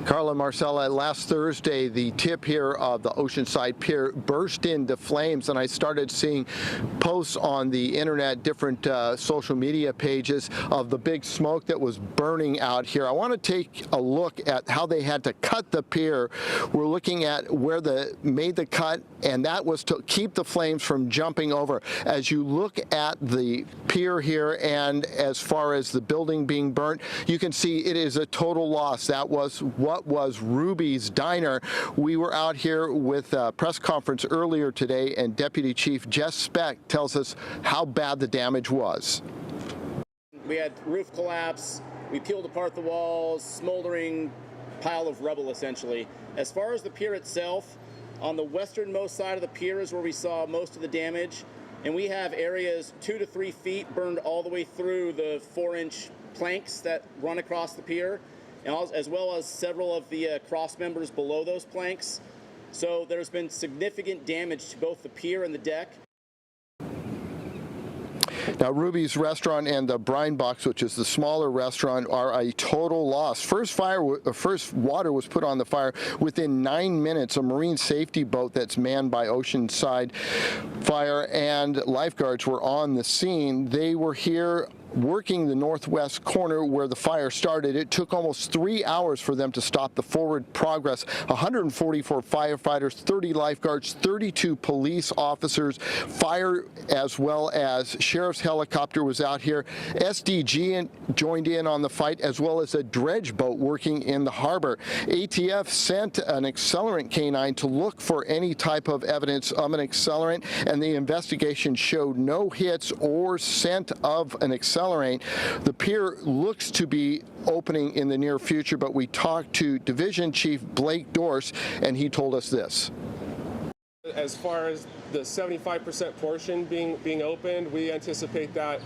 Carla, Marcella, last Thursday, the tip here of the Oceanside Pier burst into flames, and I started seeing posts on the internet, different social media pages of the big smoke that was burning out here. I want to take a look at how they had to cut the pier. We're looking at where they made the cut, and that was to keep the flames from jumping over. As you look at the pier here, and as far as the building being burnt, you can see it is a total loss. That was what was Ruby's Diner. We were out here with a press conference earlier today, and Deputy Chief Jess Speck tells us how bad the damage was. We had roof collapse, we peeled apart the walls, smoldering pile of rubble essentially. As far as the pier itself, on the westernmost side of the pier is where we saw most of the damage, and we have areas 2 to 3 feet burned all the way through the 4-inch planks that run across the pier, and as well as several of the cross members below those planks. So there's been significant damage to both the pier and the deck. Now, Ruby's restaurant and the Brine box, which is the smaller restaurant, are a total loss. First water was put on the fire within 9 minutes. A marine safety boat that's manned by Oceanside Fire and lifeguards were on the scene. They were here working the northwest corner where the fire started. It took almost 3 hours for them to stop the forward progress. 144 firefighters, 30 lifeguards, 32 police officers, fire as well as sheriff's helicopter was out here. SDG joined in on the fight, as well as a dredge boat working in the harbor. ATF sent an accelerant canine to look for any type of evidence of an accelerant, and the investigation showed no hits or scent of an accelerant. The pier looks to be opening in the near future, but we talked to Division Chief Blake Dorse, and he told us this. As far as the 75% portion being opened, we anticipate that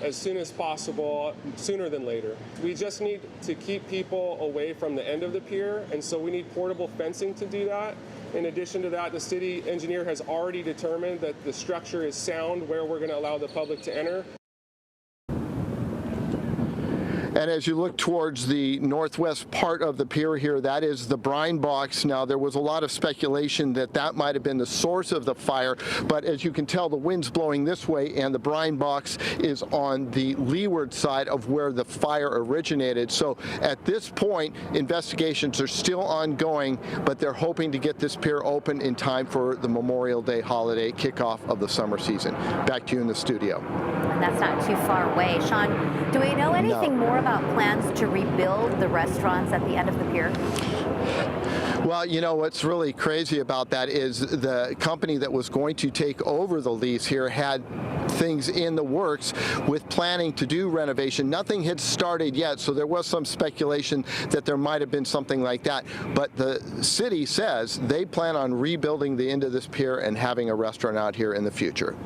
as soon as possible, sooner than later. We just need to keep people away from the end of the pier, and so we need portable fencing to do that. In addition to that, the city engineer has already determined that the structure is sound where we're going to allow the public to enter. And as you look towards the northwest part of the pier here, that is the brine box. Now, there was a lot of speculation that that might have been the source of the fire, but as you can tell, the wind's blowing this way, and the brine box is on the leeward side of where the fire originated. So at this point, investigations are still ongoing, but they're hoping to get this pier open in time for the Memorial Day holiday kickoff of the summer season. Back to you in the studio. And that's not too far away. Sean, do we know anything more about plans to rebuild the restaurants at the end of the pier? Well, you know, what's really crazy about that is the company that was going to take over the lease here had things in the works with planning to do renovation. Nothing had started yet, so there was some speculation that there might have been something like that. But the city says they plan on rebuilding the end of this pier and having a restaurant out here in the future.